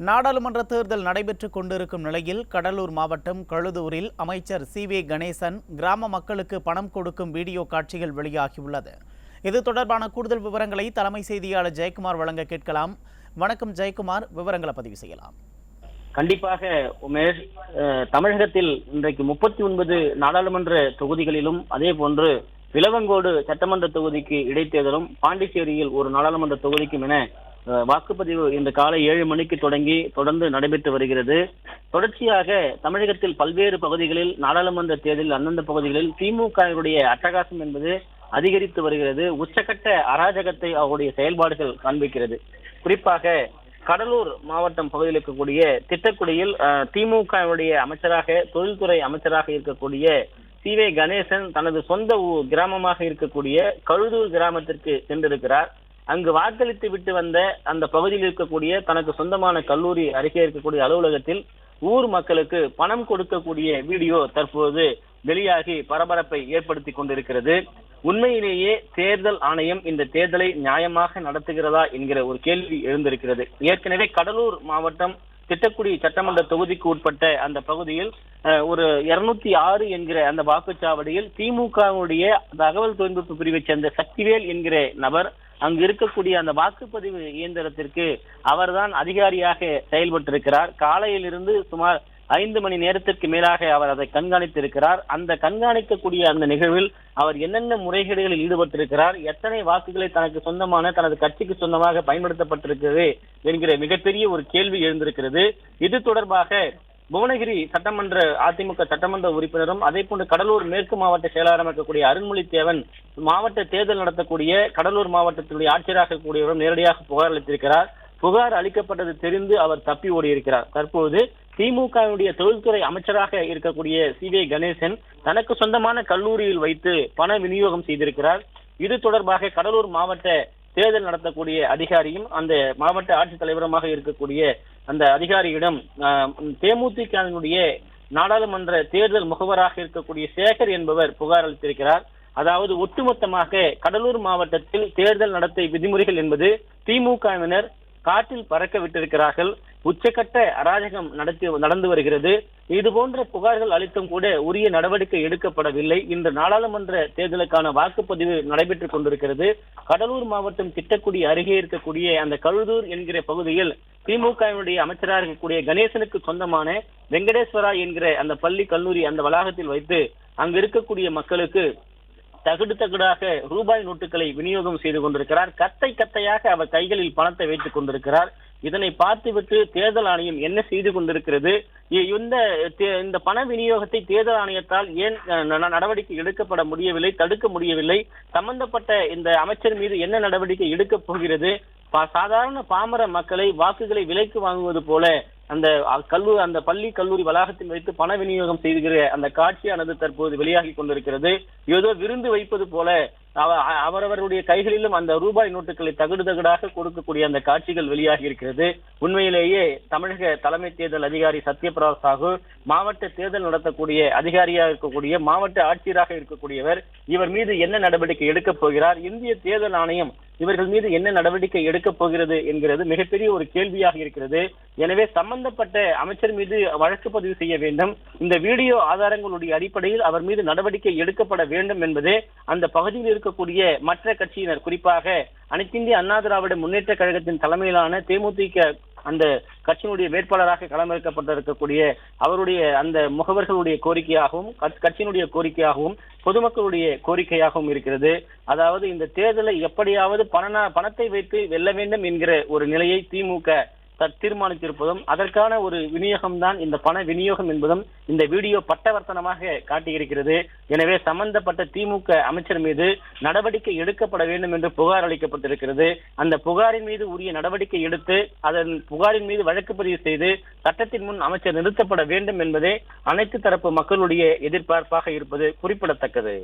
நாடாளுமன்ற தேர்தல் நடைபெற்றுக் கொண்டிருக்கும் நிலையில் கடலூர் மாவட்டம் கழுதூரில் அமைச்சர் சி.வி. கணேசன் கிராம மக்களுக்கு பணம் கொடுக்கும் வீடியோ காட்சிகள் வெளியாகியுள்ளது. இது தொடர்பான கூடுதல் விவரங்களை தலைமை செய்தியாளர் ஜெயக்குமார் வழங்க கேட்கலாம். வணக்கம் ஜெயக்குமார், விவரங்களை பதிவு செய்யலாம். கண்டிப்பாக உமேஷ், தமிழகத்தில் இன்றைக்கு 39 நாடாளுமன்ற தொகுதிகளிலும் அதே போன்று விளவங்கோடு சட்டமன்ற தொகுதிக்கு இடைத்தேர்தலும் பாண்டிச்சேரியில் ஒரு நாடாளுமன்ற தொகுதிக்கும் என வாக்குப்பதிவு இன்று காலை 7 மணிக்கு தொடர்ந்து நடைபெற்று வருகிறது. தொடர்ச்சியாக தமிழகத்தில் பல்வேறு பகுதிகளில் நாடாளுமன்ற தேர்தலில் அந்தந்த பகுதிகளில் திமுகவுடைய அட்டகாசம் என்பது அதிகரித்து வருகிறது. உச்சகட்ட அராஜகத்தை அவருடைய செயல்பாடுகள் காண்பிக்கிறது. குறிப்பாக கடலூர் மாவட்டம் பகுதியில் இருக்கக்கூடிய திட்டக்குடியில் திமுகவுடைய அமைச்சராக தொழில்துறை அமைச்சராக இருக்கக்கூடிய சி.வி. கணேசன் தனது சொந்த கிராமமாக இருக்கக்கூடிய கழுதூர் கிராமத்திற்கு சென்றிருக்கிறார். அங்கு வாக்களித்து விட்டு வந்த அந்த பகுதியில் இருக்கக்கூடிய தனக்கு சொந்தமான கல்லூரி அருகே இருக்கக்கூடிய அலுவலகத்தில் ஊர் மக்களுக்கு பணம் கொடுக்கக்கூடிய வீடியோ தற்போது வெளியாகி பரபரப்பை ஏற்படுத்தி கொண்டிருக்கிறது. உண்மையிலேயே தேர்தல் ஆணையம் இந்த தேர்தலை நியாயமாக நடத்துகிறதா என்கிற ஒரு கேள்வி எழுந்திருக்கிறது. ஏற்கனவே கடலூர் மாவட்டம் திட்டக்குடி சட்டமன்ற தொகுதிக்கு உட்பட்ட அந்த பகுதியில் ஒரு 206 என்கிற அந்த வாக்குச்சாவடியில் திமுகவுடைய தகவல் தொழில்நுட்ப பிரிவை சேர்ந்த சக்திவேல் என்கிற நபர் அங்கு இருக்கக்கூடிய அந்த வாக்குப்பதிவு இயந்திரத்திற்கு அவர்தான் அதிகாரியாக செயல்பட்டிருக்கிறார். காலையிலிருந்து சுமார் 5 மணி நேரத்திற்கு மேலாக அவர் அதை கண்காணித்திருக்கிறார். அந்த கண்காணிக்கக்கூடிய அந்த நிகழ்வில் அவர் என்னென்ன முறைகேடுகளில் ஈடுபட்டிருக்கிறார், எத்தனை வாக்குகளை தனக்கு சொந்தமான தனது கட்சிக்கு சொந்தமாக பயன்படுத்தப்பட்டிருக்கிறது என்கிற மிகப்பெரிய ஒரு கேள்வி எழுந்திருக்கிறது. இது தொடர்பாக புவனகிரி சட்டமன்ற அதிமுக சட்டமன்ற உறுப்பினரும் அதே போன்று கடலூர் மேற்கு மாவட்ட செயலாளராக இருக்கக்கூடிய அருண்மொழித்தேவன் மாவட்ட தேர்தல் நடத்தக்கூடிய கடலூர் மாவட்டத்தினுடைய ஆட்சியராக இருக்கக்கூடியவரும் நேரடியாக புகார் அளித்திருக்கிறார். புகார் அளிக்கப்பட்டது தெரிந்து அவர் தப்பி ஓடியிருக்கிறார். தற்போது திமுகவுடைய தொழில்துறை அமைச்சராக இருக்கக்கூடிய சி.வி. கணேசன் தனக்கு சொந்தமான கல்லூரியில் வைத்து பண விநியோகம் செய்திருக்கிறார். இது தொடர்பாக கடலூர் மாவட்ட தேர்தல் நடத்தக்கூடிய அதிகாரியும் அந்த மாவட்ட ஆட்சித்தலைவருமாக இருக்கக்கூடிய அந்த அதிகாரியிடம் தேமுதிகவினுடைய நாடாளுமன்ற தேர்தல் முகவராக இருக்கக்கூடிய சேகர் என்பவர் புகார் அளித்திருக்கிறார். அதாவது ஒட்டுமொத்தமாக கடலூர் மாவட்டத்தில் தேர்தல் நடத்தை விதிமுறைகள் என்பது திமுகவினர் காற்றில் பறக்க விட்டிருக்கிறார்கள். உச்சகட்ட அராஜகம் நடந்து வருகிறது. இது போன்ற புகார்கள் அளித்தும் கூட உரிய நடவடிக்கை எடுக்கப்படவில்லை. இன்று நாடாளுமன்ற தேர்தலுக்கான வாக்குப்பதிவு நடைபெற்றுக் கொண்டிருக்கிறது. கடலூர் மாவட்டம் திட்டக்குடி அருகே இருக்கக்கூடிய அந்த கழுதூர் என்கிற பகுதியில் திமுகவினுடைய அமைச்சராக இருக்கக்கூடிய கணேசனுக்கு சொந்தமான வெங்கடேஸ்வரா என்கிற அந்த பள்ளி கல்லூரி அந்த வளாகத்தில் வைத்து அங்கு இருக்கக்கூடிய மக்களுக்கு தகடாக ரூபாய் நோட்டுகளை விநியோகம் செய்து கொண்டிருக்கிறார். கத்தையாக அவர் கைகளில் பணத்தை வைத்துக் கொண்டிருக்கிறார். இதனை பார்த்துவிட்டு தேர்தல் ஆணையம் என்ன செய்து கொண்டிருக்கிறது, இந்த பண விநியோகத்தை தேர்தல் ஆணையத்தால் ஏன் நடவடிக்கை எடுக்கப்பட முடியவில்லை, தடுக்க முடியவில்லை, சம்பந்தப்பட்ட இந்த அமைச்சர் மீது என்ன நடவடிக்கை எடுக்கப் போகிறது, சாதாரண பாமர மக்களை வாக்குகளை விலைக்கு வாங்குவது போல அந்த பள்ளி கல்லூரி வளாகத்தில் வைத்து பண விநியோகம் செய்கிற அந்த காட்சியானது தற்போது வெளியாகி கொண்டிருக்கிறது. ஏதோ விருந்து வைப்பது போல அவரவருடைய கைகளிலும் அந்த ரூபாய் நோட்டுகளை தகடாக கொடுக்கக்கூடிய அந்த காட்சிகள் வெளியாகி இருக்கிறது. உண்மையிலேயே தமிழக தலைமை தேர்தல் அதிகாரி சத்யபிரதா சாஹூ, மாவட்ட தேர்தல் நடத்தக்கூடிய அதிகாரியாக இருக்கக்கூடிய மாவட்ட ஆட்சியராக இருக்கக்கூடியவர் இவர் மீது என்ன நடவடிக்கை எடுக்கப் போகிறார், இந்திய தேர்தல் ஆணையம் இவர்கள் மீது என்ன நடவடிக்கை எடுக்கப் போகிறது என்கிறது மிகப்பெரிய ஒரு கேள்வியாக இருக்கிறது. எனவே சம்பந்தப்பட்ட அமைச்சர் மீது வழக்கு பதிவு செய்ய வேண்டும். இந்த வீடியோ ஆதாரங்களுடைய அடிப்படையில் அவர் மீது நடவடிக்கை எடுக்கப்பட வேண்டும் என்பதே அந்த பகுதியில் இருக்கக்கூடிய மற்ற கட்சியினர், குறிப்பாக அனைத்திந்திய அண்ணா திராவிட முன்னேற்ற கழகத்தின் தலைமையிலான தேமுதிக அந்த கட்சியினுடைய வேட்பாளராக களமிறக்கப்பட்டிருக்கக்கூடிய அவருடைய அந்த முகவர்களுடைய கோரிக்கையாகவும் கட்சியினுடைய கோரிக்கையாகவும் பொதுமக்களுடைய கோரிக்கையாகவும் இருக்கிறது. அதாவது இந்த தேர்தலை எப்படியாவது பணத்தை வைத்து வெல்ல வேண்டும் என்கிற ஒரு நிலையை திமுக தீர்மானித்திருப்பதும் அதற்கான ஒரு விநியோகம் தான் இந்த பண விநியோகம் என்பதும் இந்த வீடியோ பட்டவர்த்தனமாக காட்டியிருக்கிறது. எனவே சம்பந்தப்பட்ட திமுக அமைச்சர் மீது நடவடிக்கை எடுக்கப்பட வேண்டும் என்று புகார் அளிக்கப்பட்டிருக்கிறது. அந்த புகாரின் மீது உரிய நடவடிக்கை எடுத்து அதன் புகாரின் மீது வழக்கு பதிவு செய்து சட்டத்தின் முன் அமைச்சர் நிறுத்தப்பட வேண்டும் என்பதே அனைத்து தரப்பு மக்களுடைய எதிர்பார்ப்பாக இருப்பது குறிப்பிடத்தக்கது.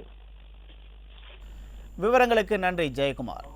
விவரங்களுக்கு நன்றி ஜெயக்குமார்.